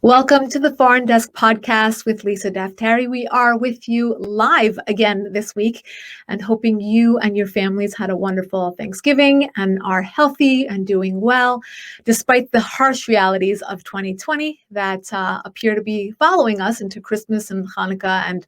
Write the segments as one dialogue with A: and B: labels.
A: Welcome to the Foreign Desk Podcast with Lisa Daftari. We are with you live again this week and hoping you and your families had a wonderful Thanksgiving and are healthy and doing well, despite the harsh realities of 2020 that appear to be following us into Christmas and Hanukkah and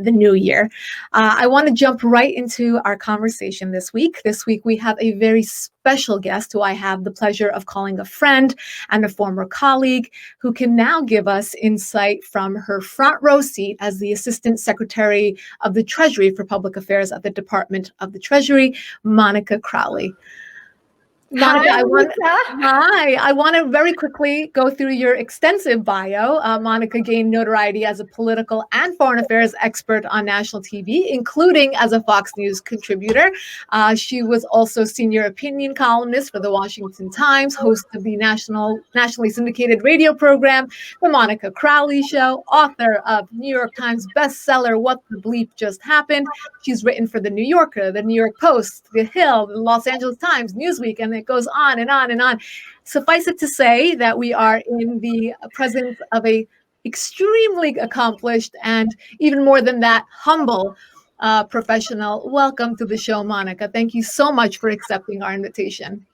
A: the New Year. I want to jump right into our conversation this week. This week we have a very special guest who I have the pleasure of calling a friend and a former colleague who can now give us insight from her front row seat as the Assistant Secretary of the Treasury for Public Affairs at the Department of the Treasury, Monica Crowley. Monica, I want to very quickly go through your extensive bio. Monica gained notoriety as a political and foreign affairs expert on national TV, including as a Fox News contributor. She was also senior opinion columnist for the Washington Times, host of the nationally syndicated radio program, The Monica Crowley Show, author of New York Times bestseller, What the Bleep Just Happened. She's written for The New Yorker, The New York Post, The Hill, The Los Angeles Times, Newsweek, and it goes on and on and on. Suffice it to say that we are in the presence of a extremely accomplished and even more than that, humble professional. Welcome to the show, Monica. Thank you so much for accepting our invitation.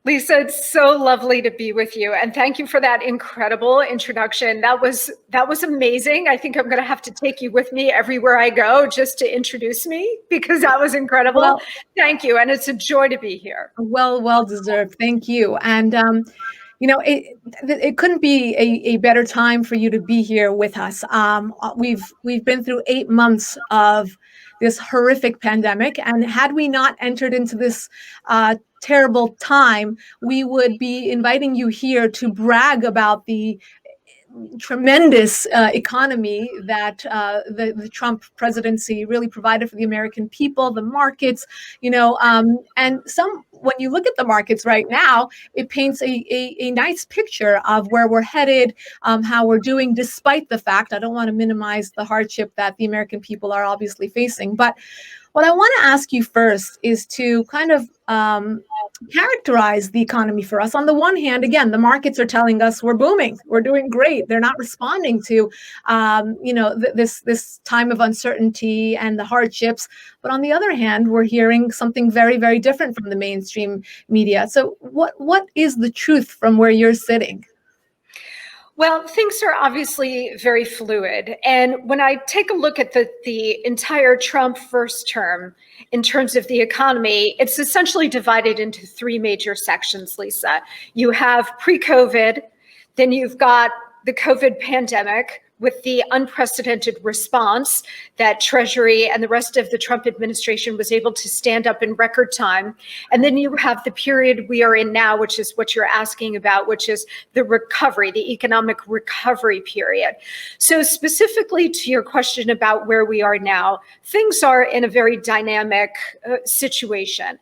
B: Lisa, it's so lovely to be with you. And thank you for that incredible introduction. That was amazing. I think I'm going to have to take you with me everywhere I go just to introduce me because that was incredible. Well, thank you. And it's a joy to be here.
A: Well deserved. Thank you. And, it couldn't be a better time for you to be here with us. We've been through 8 months of this horrific pandemic. And had we not entered into this terrible time, we would be inviting you here to brag about the tremendous economy that the Trump presidency really provided for the American people, the markets, and when you look at the markets right now, it paints a nice picture of where we're headed, how we're doing, despite the fact, I don't want to minimize the hardship that the American people are obviously facing. But what I want to ask you first is to kind of characterize the economy for us. On the one hand, again, the markets are telling us we're booming, we're doing great. They're not responding to, this time of uncertainty and the hardships. But on the other hand, we're hearing something very, very different from the mainstream media. So what is the truth from where you're sitting?
B: Well, things are obviously very fluid. And when I take a look at the entire Trump first term in terms of the economy, it's essentially divided into 3 major sections, Lisa. You have pre-COVID, then you've got the COVID pandemic, with the unprecedented response that Treasury and the rest of the Trump administration was able to stand up in record time. And then you have the period we are in now, which is what you're asking about, which is the recovery, the economic recovery period. So specifically to your question about where we are now, things are in a very dynamic situation.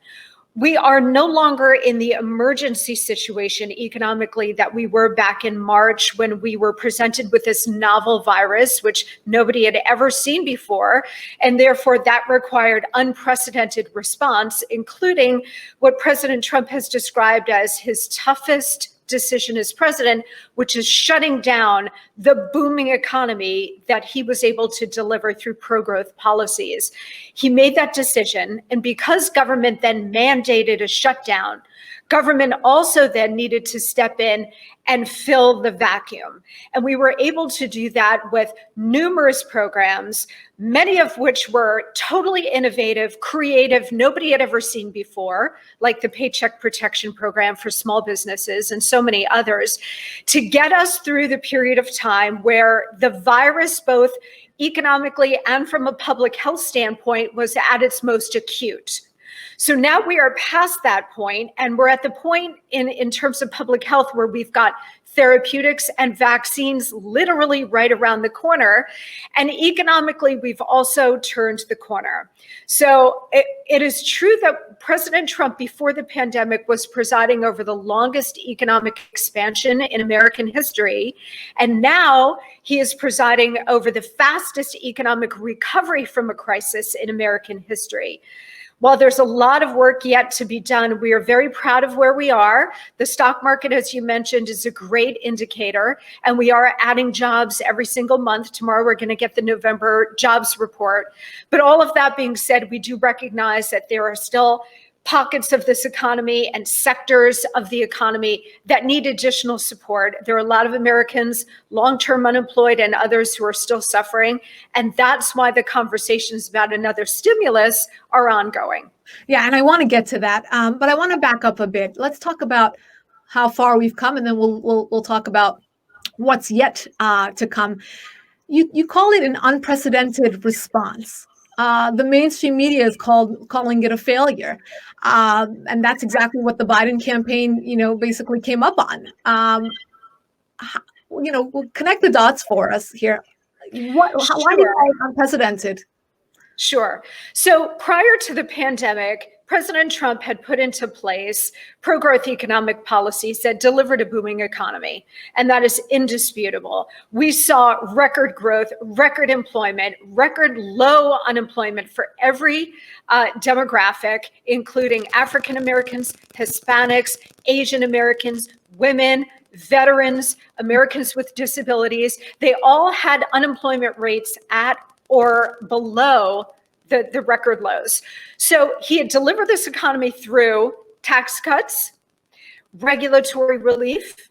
B: We are no longer in the emergency situation economically that we were back in March when we were presented with this novel virus, which nobody had ever seen before. And therefore that required unprecedented response, including what President Trump has described as his toughest decision as president, which is shutting down the booming economy that he was able to deliver through pro-growth policies. He made that decision, and because government then mandated a shutdown, government also then needed to step in and fill the vacuum. And we were able to do that with numerous programs, many of which were totally innovative, creative, nobody had ever seen before, like the Paycheck Protection Program for small businesses and so many others, to get us through the period of time where the virus, both economically and from a public health standpoint, was at its most acute. So now we are past that point, and we're at the point in terms of public health where we've got therapeutics and vaccines literally right around the corner. And economically, we've also turned the corner. So it is true that President Trump, before the pandemic, was presiding over the longest economic expansion in American history. And now he is presiding over the fastest economic recovery from a crisis in American history. While there's a lot of work yet to be done, we are very proud of where we are. The stock market, as you mentioned, is a great indicator, and we are adding jobs every single month. Tomorrow, we're going to get the November jobs report. But all of that being said, we do recognize that there are still pockets of this economy and sectors of the economy that need additional support. There are a lot of Americans long-term unemployed and others who are still suffering. And that's why the conversations about another stimulus are ongoing.
A: Yeah, and I want to get to that, but I want to back up a bit. Let's talk about how far we've come, and then we'll talk about what's yet to come. You call it an unprecedented response. The mainstream media is calling it a failure, and that's exactly what the Biden campaign, basically came up on. We'll connect the dots for us here. Why do you call it unprecedented?
B: Sure. So prior to the pandemic, President Trump had put into place pro-growth economic policies that delivered a booming economy, and that is indisputable. We saw record growth, record employment, record low unemployment for every demographic, including African Americans, Hispanics, Asian Americans, women, veterans, Americans with disabilities. They all had unemployment rates at or below the record lows. So he had delivered this economy through tax cuts, regulatory relief,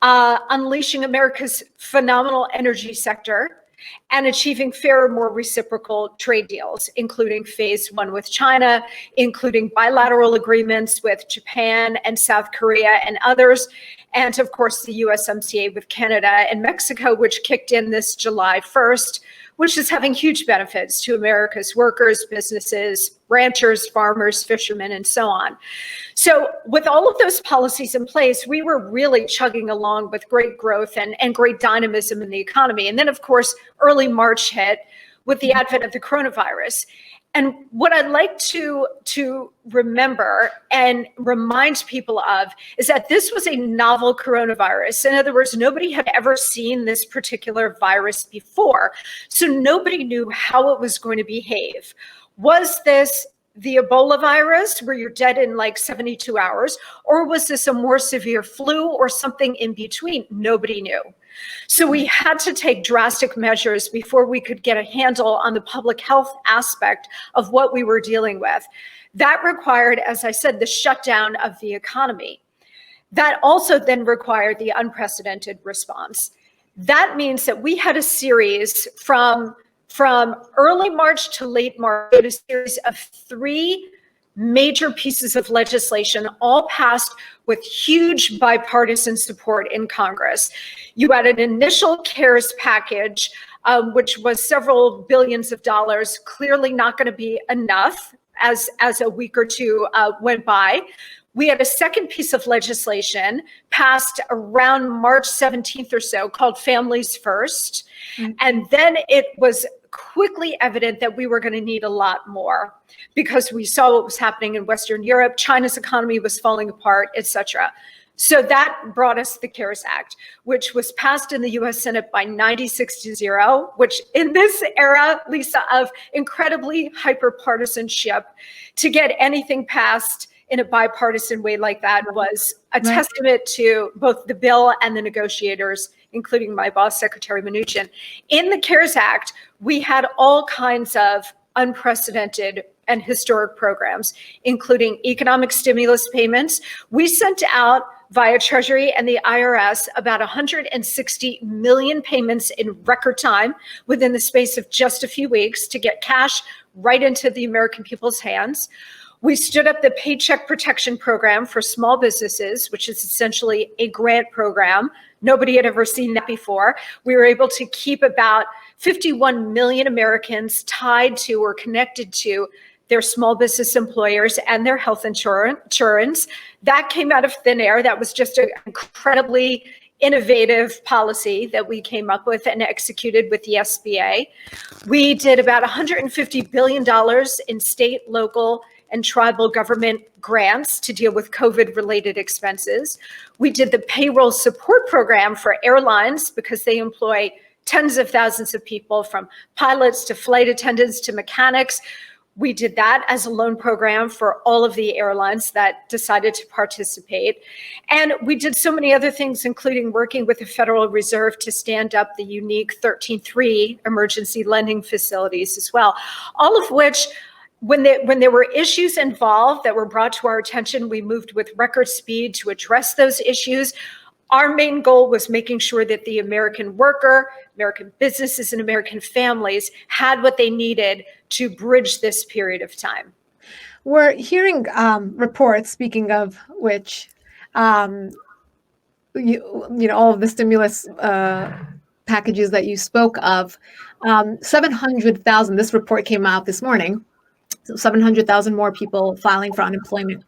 B: unleashing America's phenomenal energy sector, and achieving fairer, more reciprocal trade deals, including phase one with China, including bilateral agreements with Japan and South Korea and others, and of course the USMCA with Canada and Mexico, which kicked in this July 1st, which is having huge benefits to America's workers, businesses, ranchers, farmers, fishermen, and so on. So with all of those policies in place, we were really chugging along with great growth and great dynamism in the economy. And then, of course, early March hit with the advent of the coronavirus. And what I'd like to remember and remind people of is that this was a novel coronavirus. In other words, nobody had ever seen this particular virus before. So nobody knew how it was going to behave. Was this the Ebola virus where you're dead in like 72 hours? Or was this a more severe flu or something in between? Nobody knew. So we had to take drastic measures before we could get a handle on the public health aspect of what we were dealing with. That required, as I said, the shutdown of the economy. That also then required the unprecedented response. That means that we had a series from early March to late March, a series of 3 major pieces of legislation, all passed with huge bipartisan support in Congress. You had an initial CARES package, which was several billions of dollars, clearly not going to be enough as a week or two went by. We had a second piece of legislation passed around March 17th or so called Families First. Mm-hmm. And then it was quickly evident that we were going to need a lot more because we saw what was happening in Western Europe. China's economy was falling apart, etc. So that brought us the CARES Act, which was passed in the US Senate by 96-0, which in this era, Lisa, of incredibly hyper-partisanship, to get anything passed in a bipartisan way like that was a testament to both the bill and the negotiators, including my boss, Secretary Mnuchin. In the CARES Act, we had all kinds of unprecedented and historic programs, including economic stimulus payments. We sent out via Treasury and the IRS about 160 million payments in record time within the space of just a few weeks to get cash right into the American people's hands. We stood up the Paycheck Protection Program for small businesses, which is essentially a grant program. Nobody had ever seen that before. We were able to keep about 51 million Americans tied to or connected to their small business employers and their health insurance. That came out of thin air. That was just an incredibly innovative policy that we came up with and executed with the SBA. We did about $150 billion in state, local, and tribal government grants to deal with COVID-related expenses. We did the payroll support program for airlines because they employ tens of thousands of people, from pilots to flight attendants to mechanics. We did that as a loan program for all of the airlines that decided to participate. And we did so many other things, including working with the Federal Reserve to stand up the unique 13(3) emergency lending facilities as well, all of which, when there were issues involved that were brought to our attention, we moved with record speed to address those issues. Our main goal was making sure that the American worker, American businesses, and American families had what they needed to bridge this period of time.
A: We're hearing reports, speaking of which, all of the stimulus packages that you spoke of, 700,000, this report came out this morning, so 700,000 more people filing for unemployment.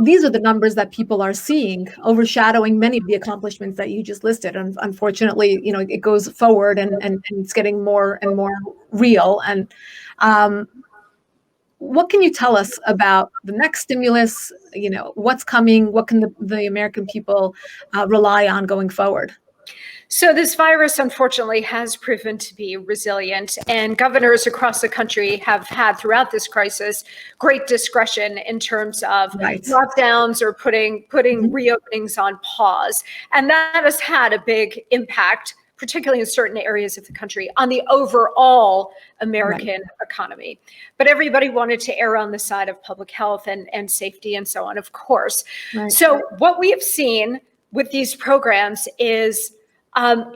A: These are the numbers that people are seeing, overshadowing many of the accomplishments that you just listed. And unfortunately, it goes forward and it's getting more and more real. And what can you tell us about the next stimulus? What's coming? What can the American people rely on going forward?
B: So this virus, unfortunately, has proven to be resilient, and governors across the country have had throughout this crisis great discretion in terms of lockdowns or putting reopenings on pause. And that has had a big impact, particularly in certain areas of the country, on the overall American economy. But everybody wanted to err on the side of public health and safety and so on, of course. So what we have seen with these programs is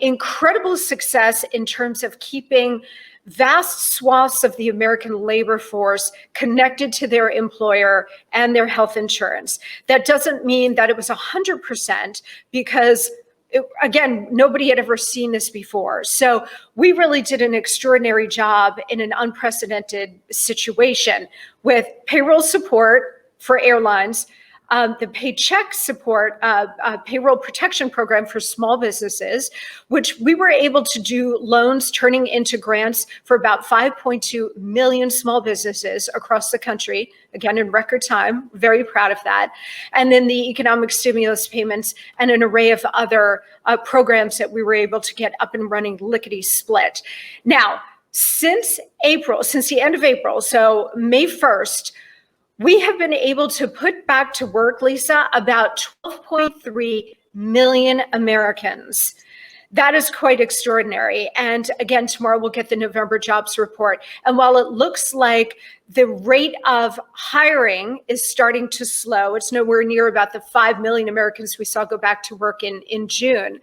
B: incredible success in terms of keeping vast swaths of the American labor force connected to their employer and their health insurance. That doesn't mean that it was 100%, because again, nobody had ever seen this before. So we really did an extraordinary job in an unprecedented situation with payroll support for airlines, the Paycheck Support Payroll Protection Program for small businesses, which we were able to do loans turning into grants for about 5.2 million small businesses across the country, again, in record time. Very proud of that. And then the economic stimulus payments and an array of other programs that we were able to get up and running lickety-split. Now, since the end of April, so May 1st, we have been able to put back to work, Lisa, about 12.3 million Americans. That is quite extraordinary. And again, tomorrow we'll get the November jobs report. And while it looks like the rate of hiring is starting to slow, it's nowhere near about the 5 million Americans we saw go back to work in June.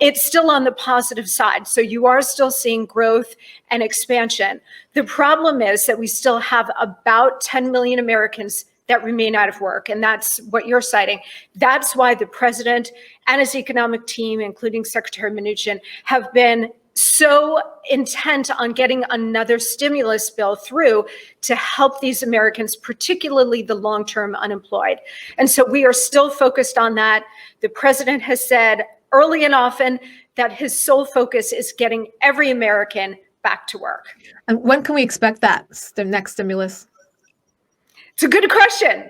B: It's still on the positive side. So you are still seeing growth and expansion. The problem is that we still have about 10 million Americans that remain out of work. And that's what you're citing. That's why the president and his economic team, including Secretary Mnuchin, have been so intent on getting another stimulus bill through to help these Americans, particularly the long-term unemployed. And so we are still focused on that. The president has said early and often that his sole focus is getting every American back to work.
A: And when can we expect that, the next stimulus?
B: It's a good question.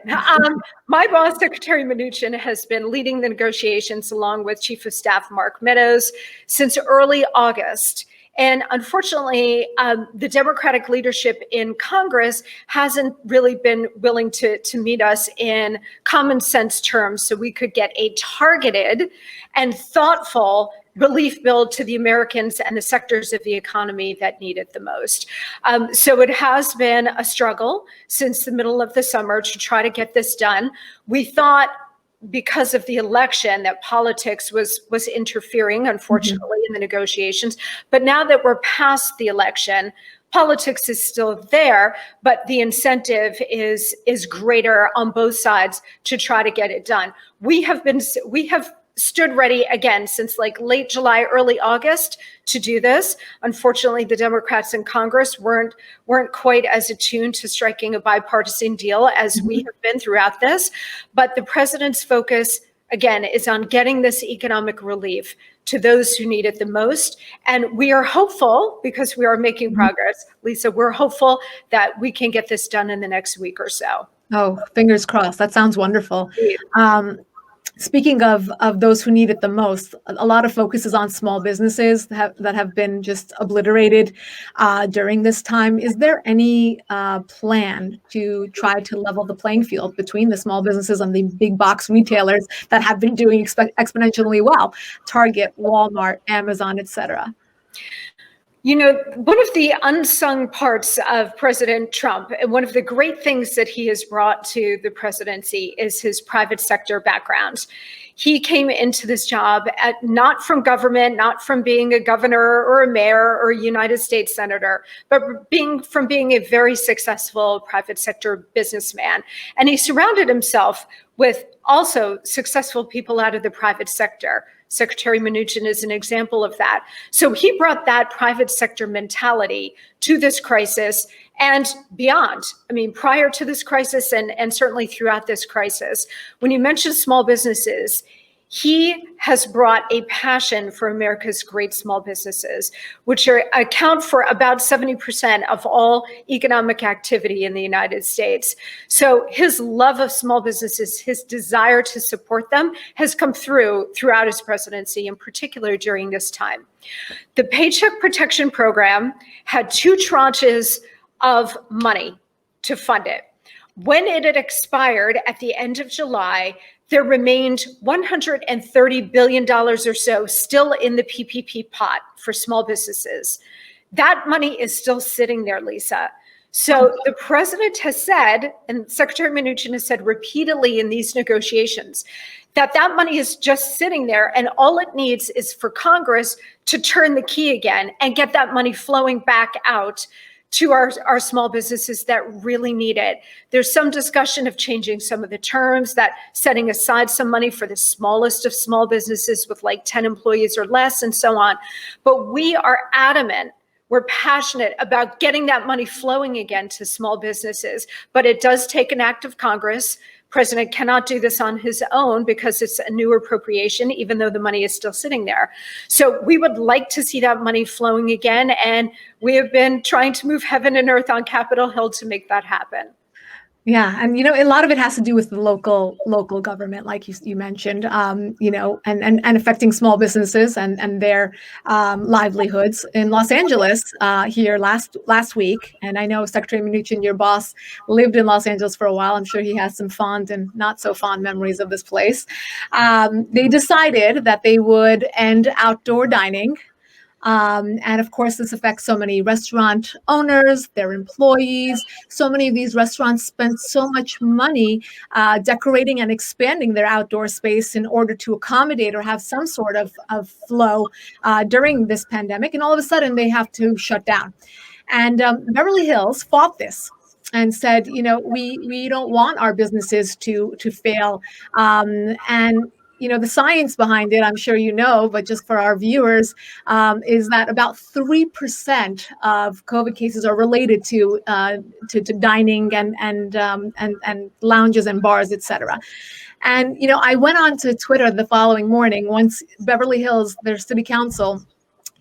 B: My boss, Secretary Mnuchin, has been leading the negotiations along with Chief of Staff Mark Meadows since early August. And unfortunately, the Democratic leadership in Congress hasn't really been willing to meet us in common sense terms so we could get a targeted and thoughtful relief bill to the Americans and the sectors of the economy that need it the most. So it has been a struggle since the middle of the summer to try to get this done. We thought, because of the election, that politics was interfering, unfortunately, in the negotiations. But now that we're past the election, politics is still there, but the incentive is greater on both sides to try to get it done. We have stood ready again since like late July, early August to do this. Unfortunately, the Democrats in Congress weren't quite as attuned to striking a bipartisan deal as we have been throughout this. But the president's focus, again, is on getting this economic relief to those who need it the most. And we are hopeful, because we are making progress, Lisa, we're hopeful that we can get this done in the next week or so.
A: Oh, fingers crossed. That sounds wonderful. Speaking of those who need it the most, a lot of focus is on small businesses that have been just obliterated during this time. Is there any plan to try to level the playing field between the small businesses and the big box retailers that have been doing exponentially well? Target, Walmart, Amazon, etc.
B: You know, one of the unsung parts of President Trump, and one of the great things that he has brought to the presidency, is his private sector background. He came into this job not from government, not from being a governor or a mayor or a United States senator, but from being a very successful private sector businessman. And he surrounded himself with also successful people out of the private sector. Secretary Mnuchin is an example of that. So he brought that private sector mentality to this crisis and beyond. I mean, prior to this crisis and certainly throughout this crisis, when you mention small businesses, he has brought a passion for America's great small businesses, which account for about 70% of all economic activity in the United States. So his love of small businesses, his desire to support them, has come throughout his presidency, in particular during this time. The Paycheck Protection Program had 2 tranches of money to fund it. When it had expired at the end of July, there remained $130 billion or so still in the PPP pot for small businesses. That money is still sitting there, Lisa. So the president has said, and Secretary Mnuchin has said repeatedly in these negotiations, that money is just sitting there, and all it needs is for Congress to turn the key again and get that money flowing back out to our small businesses that really need it. There's some discussion of changing some of the terms, that setting aside some money for the smallest of small businesses with like 10 employees or less and so on. But we are adamant, we're passionate about getting that money flowing again to small businesses. But it does take an act of Congress. President cannot do this on his own because it's a new appropriation, even though the money is still sitting there. So we would like to see that money flowing again. And we have been trying to move heaven and earth on Capitol Hill to make that happen.
A: Yeah, and a lot of it has to do with the local government, like you mentioned, and affecting small businesses and their livelihoods. In Los Angeles here last week, and I know Secretary Mnuchin, your boss, lived in Los Angeles for a while. I'm sure he has some fond and not so fond memories of this place. They decided that they would end outdoor dining. And of course, this affects so many restaurant owners, their employees. So many of these restaurants spend so much money decorating and expanding their outdoor space in order to accommodate or have some sort of flow during this pandemic. And all of a sudden, they have to shut down. And Beverly Hills fought this and said, we don't want our businesses to fail. And the science behind it, I'm sure but just for our viewers, is that about 3% of COVID cases are related to dining and lounges and bars, etc. And I went on to Twitter the following morning once Beverly Hills, their city council,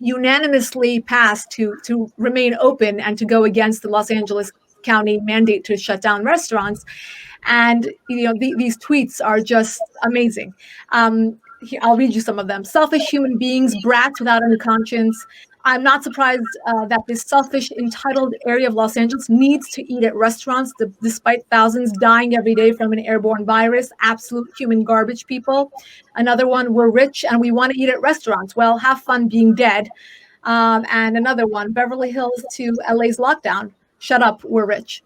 A: unanimously passed to remain open and to go against the Los Angeles County mandate to shut down restaurants. And these tweets are just amazing. I'll read you some of them. Selfish human beings, brats without any conscience. I'm not surprised that this selfish, entitled area of Los Angeles needs to eat at restaurants, despite thousands dying every day from an airborne virus. Absolute human garbage, people. Another one, we're rich and we want to eat at restaurants. Well, have fun being dead. And another one, Beverly Hills to LA's lockdown. Shut up, we're rich.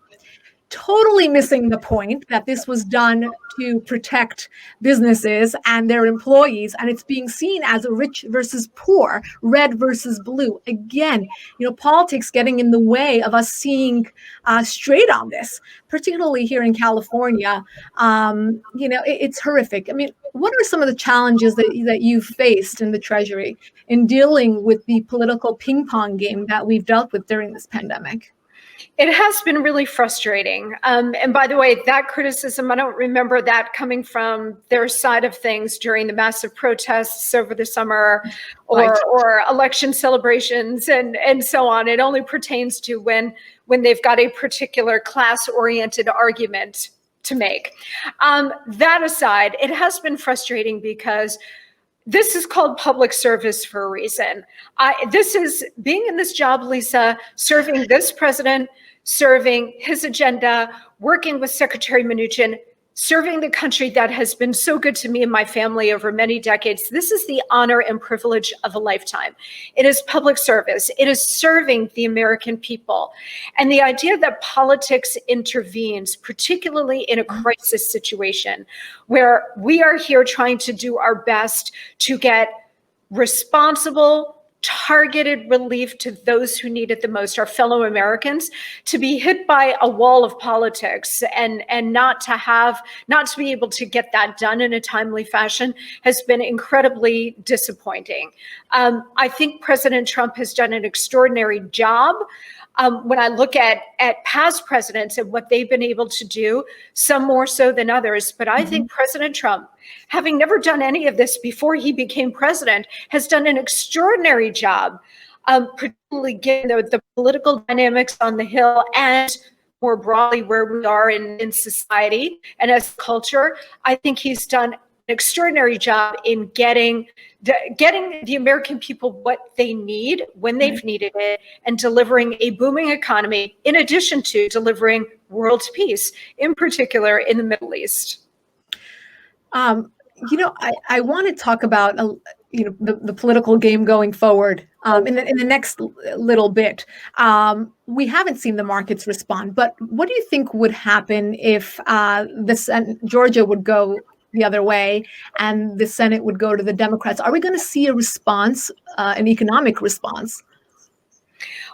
A: Totally missing the point that this was done to protect businesses and their employees, and it's being seen as a rich versus poor, red versus blue. Again, politics getting in the way of us seeing straight on this, particularly here in California. It's horrific. I mean, what are some of the challenges that you've faced in the Treasury in dealing with the political ping pong game that we've dealt with during this pandemic?
B: It has been really frustrating. And by the way, that criticism, I don't remember that coming from their side of things during the massive protests over the summer or election celebrations and so on. It only pertains to when they've got a particular class-oriented argument to make. That aside, it has been frustrating because this is called public service for a reason. This is being in this job, Lisa, serving this president, serving his agenda, working with Secretary Mnuchin, serving the country that has been so good to me and my family over many decades. This is the honor and privilege of a lifetime. It is public service. It is serving the American people. And the idea that politics intervenes, particularly in a crisis situation where we are here trying to do our best to get responsible, targeted relief to those who need it the most, our fellow Americans, to be hit by a wall of politics and not to be able to get that done in a timely fashion has been incredibly disappointing. I think President Trump has done an extraordinary job. When I look at past presidents and what they've been able to do, some more so than others, but I think President Trump, having never done any of this before he became president, has done an extraordinary job, particularly given the political dynamics on the Hill and more broadly where we are in society and as a culture. I think he's done an extraordinary job in getting the American people what they need when they've needed it and delivering a booming economy, in addition to delivering world peace, in particular in the Middle East.
A: I want to talk about the political game going forward in the next little bit. We haven't seen the markets respond, but what do you think would happen if Georgia would go the other way and the Senate would go to the Democrats? Are we going to see a response, an economic response?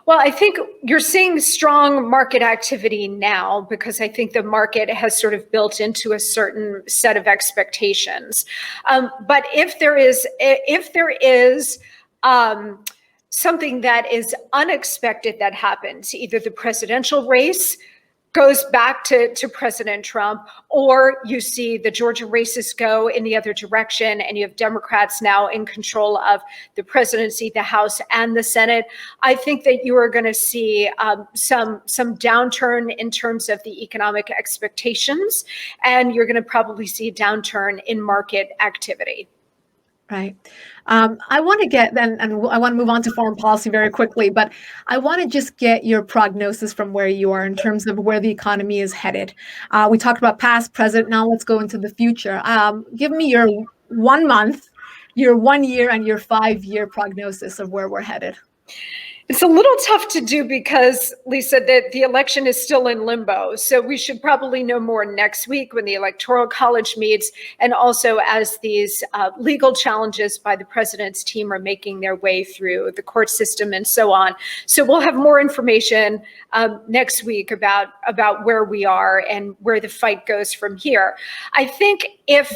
B: Well, I think you're seeing strong market activity now because I think the market has sort of built into a certain set of expectations. But if there is something that is unexpected that happens, either the presidential race goes back to President Trump, or you see the Georgia races go in the other direction and you have Democrats now in control of the presidency, the House, and the Senate, I think that you are going to see some downturn in terms of the economic expectations, and you're going to probably see a downturn in market activity.
A: Right. I want to get then, and I want to move on to foreign policy very quickly, but I want to just get your prognosis from where you are in terms of where the economy is headed. We talked about past, present. Now let's go into the future. Give me your 1 month, your 1 year, and your 5 year prognosis of where we're headed.
B: It's a little tough to do because, Lisa, the election is still in limbo. So we should probably know more next week when the Electoral College meets, and also as these legal challenges by the president's team are making their way through the court system and so on. So we'll have more information next week about where we are and where the fight goes from here. I think if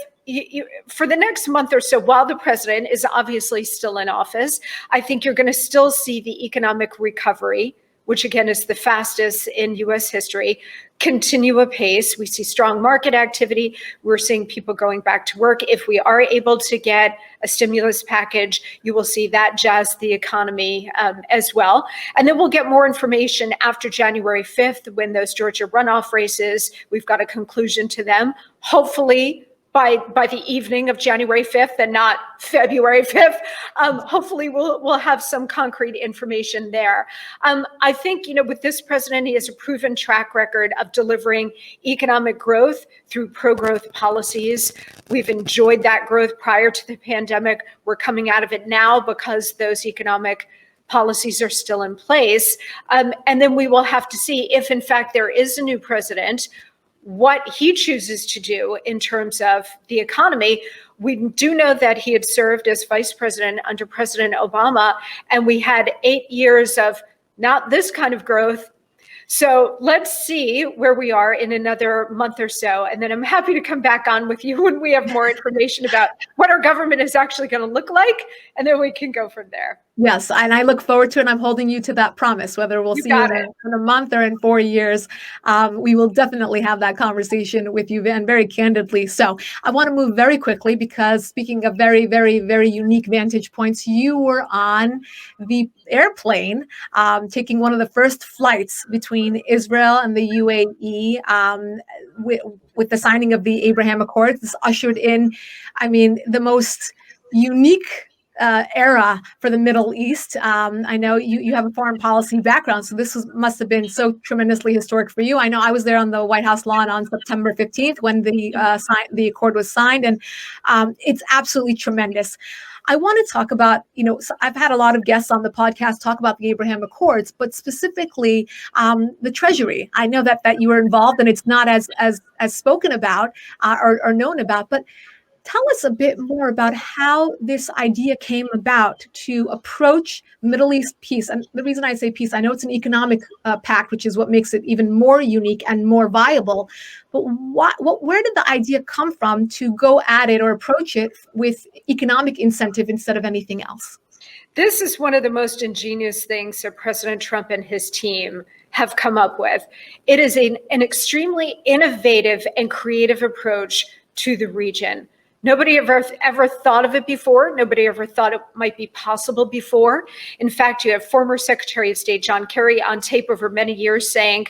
B: for the next month or so, while the president is obviously still in office, I think you're going to still see the economic recovery, which again is the fastest in U.S. history, continue apace. We see strong market activity. We're seeing people going back to work. If we are able to get a stimulus package, you will see that jazz the economy as well. And then we'll get more information after January 5th when those Georgia runoff races, we've got a conclusion to them. Hopefully, by the evening of January 5th and not February 5th. Hopefully we'll have some concrete information there. I think, with this president, he has a proven track record of delivering economic growth through pro-growth policies. We've enjoyed that growth prior to the pandemic. We're coming out of it now because those economic policies are still in place. And then we will have to see if, in fact, there is a new president, what he chooses to do in terms of the economy. We do know that he had served as vice president under President Obama, and we had 8 years of not this kind of growth. So let's see where we are in another month or so. And then I'm happy to come back on with you when we have more information about what our government is actually going to look like, and then we can go from there.
A: Yes, and I look forward to it. And I'm holding you to that promise, whether we'll
B: You
A: see you
B: got it.
A: in a month or in 4 years. We will definitely have that conversation with you, and very candidly. So I want to move very quickly because speaking of very, very, very unique vantage points, you were on the airplane taking one of the first flights between Israel and the UAE with the signing of the Abraham Accords. This ushered in, I mean, the most unique era for the Middle East. I know you have a foreign policy background, so must have been so tremendously historic for you. I know I was there on the White House lawn on September 15th when the accord was signed, and it's absolutely tremendous. I want to talk about, so I've had a lot of guests on the podcast talk about the Abraham Accords, but specifically the Treasury. I know that you were involved, and it's not as spoken about or known about, but tell us a bit more about how this idea came about to approach Middle East peace. And the reason I say peace, I know it's an economic pact, which is what makes it even more unique and more viable. But where did the idea come from to go at it or approach it with economic incentive instead of anything else?
B: This is one of the most ingenious things that President Trump and his team have come up with. It is an extremely innovative and creative approach to the region. Nobody ever thought of it before. Nobody ever thought it might be possible before. In fact, you have former Secretary of State John Kerry on tape over many years saying,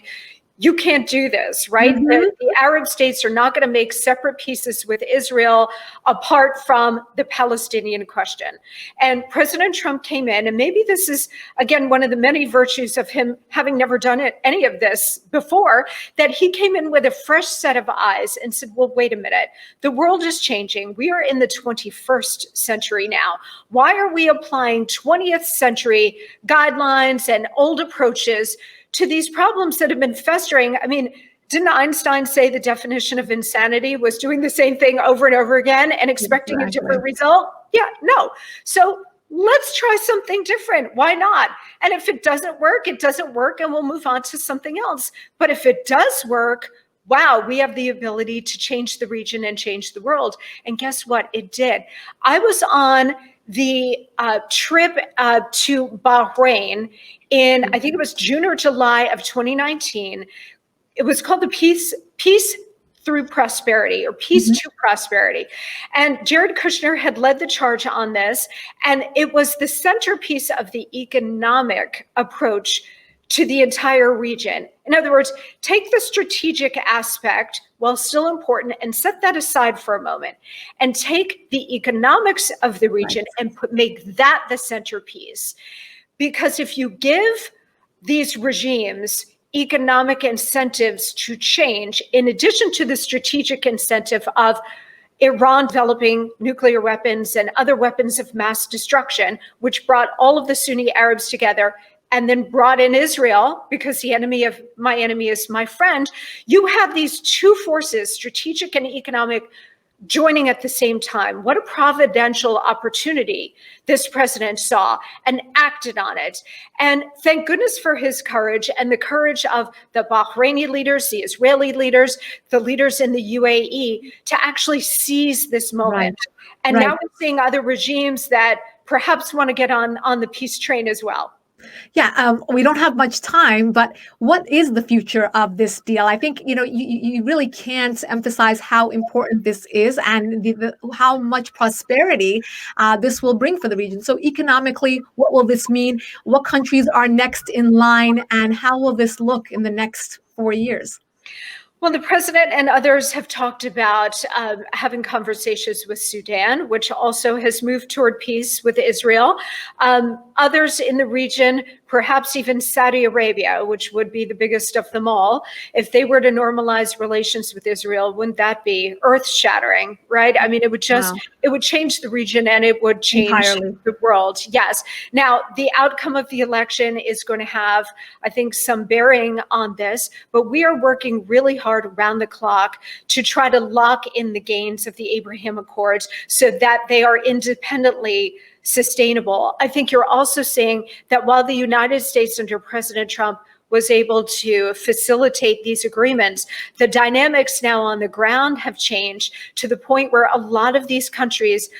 B: you can't do this, right?
A: Mm-hmm.
B: The Arab states are not going to make separate pieces with Israel apart from the Palestinian question. And President Trump came in, and maybe this is, again, one of the many virtues of him having never done any of this before, that he came in with a fresh set of eyes and said, well, wait a minute. The world is changing. We are in the 21st century now. Why are we applying 20th century guidelines and old approaches to these problems that have been festering? I mean, didn't Einstein say the definition of insanity was doing the same thing over and over again and expecting a different result? Yeah, no. So let's try something different. Why not? And if it doesn't work, it doesn't work, and we'll move on to something else. But if it does work, wow, we have the ability to change the region and change the world. And guess what? It did. I was on the trip to Bahrain in, I think it was June or July of 2019. It was called the Peace Through Prosperity, or Peace to Prosperity. And Jared Kushner had led the charge on this, and it was the centerpiece of the economic approach to the entire region. In other words, take the strategic aspect, while still important, and set that aside for a moment, and take the economics of the region and make that the centerpiece. Because if you give these regimes economic incentives to change, in addition to the strategic incentive of Iran developing nuclear weapons and other weapons of mass destruction, which brought all of the Sunni Arabs together, and then brought in Israel, because the enemy of my enemy is my friend, you have these two forces, strategic and economic, joining at the same time. What a providential opportunity this president saw and acted on it. And thank goodness for his courage and the courage of the Bahraini leaders, the Israeli leaders, the leaders in the UAE to actually seize this moment. And now we're seeing other regimes that perhaps want to get on the peace train as well.
A: Yeah, we don't have much time, but what is the future of this deal? I think, you really can't emphasize how important this is and how much prosperity this will bring for the region. So economically, what will this mean? What countries are next in line, and how will this look in the next 4 years?
B: Well, the president and others have talked about having conversations with Sudan, which also has moved toward peace with Israel. Others in the region, perhaps even Saudi Arabia, which would be the biggest of them all, if they were to normalize relations with Israel, wouldn't that be earth-shattering, right? I mean, it would it would change the region, and it would change the world. Yes. Now, the outcome of the election is going to have, I think, some bearing on this, but we are working really hard around the clock to try to lock in the gains of the Abraham Accords so that they are independently sustainable. I think you're also seeing that while the United States under President Trump was able to facilitate these agreements, the dynamics now on the ground have changed to the point where a lot of these countries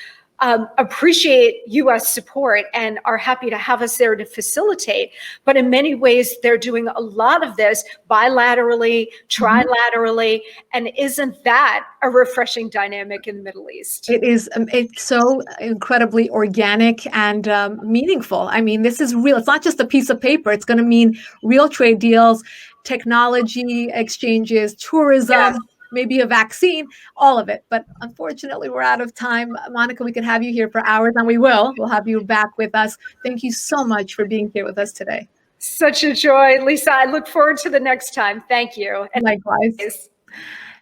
B: appreciate U.S. support and are happy to have us there to facilitate. But in many ways, they're doing a lot of this bilaterally, trilaterally, and isn't that a refreshing dynamic in the Middle East?
A: It is. It's so incredibly organic and meaningful. I mean, this is real. It's not just a piece of paper. It's going to mean real trade deals, technology exchanges, tourism.
B: Yes.
A: Maybe a vaccine, all of it. But unfortunately, we're out of time. Monica, we could have you here for hours, and we will. We'll have you back with us. Thank you so much for being here with us today.
B: Such a joy, Lisa. I look forward to the next time. Thank you.
A: And likewise.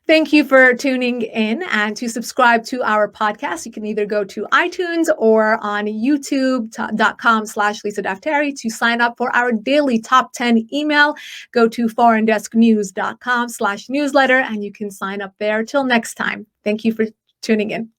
A: Thank you for tuning in, and to subscribe to our podcast, you can either go to iTunes or on youtube.com/Lisa Daftari to sign up for our daily top 10 email. Go to foreigndesknews.com/newsletter and you can sign up there. Till next time. Thank you for tuning in.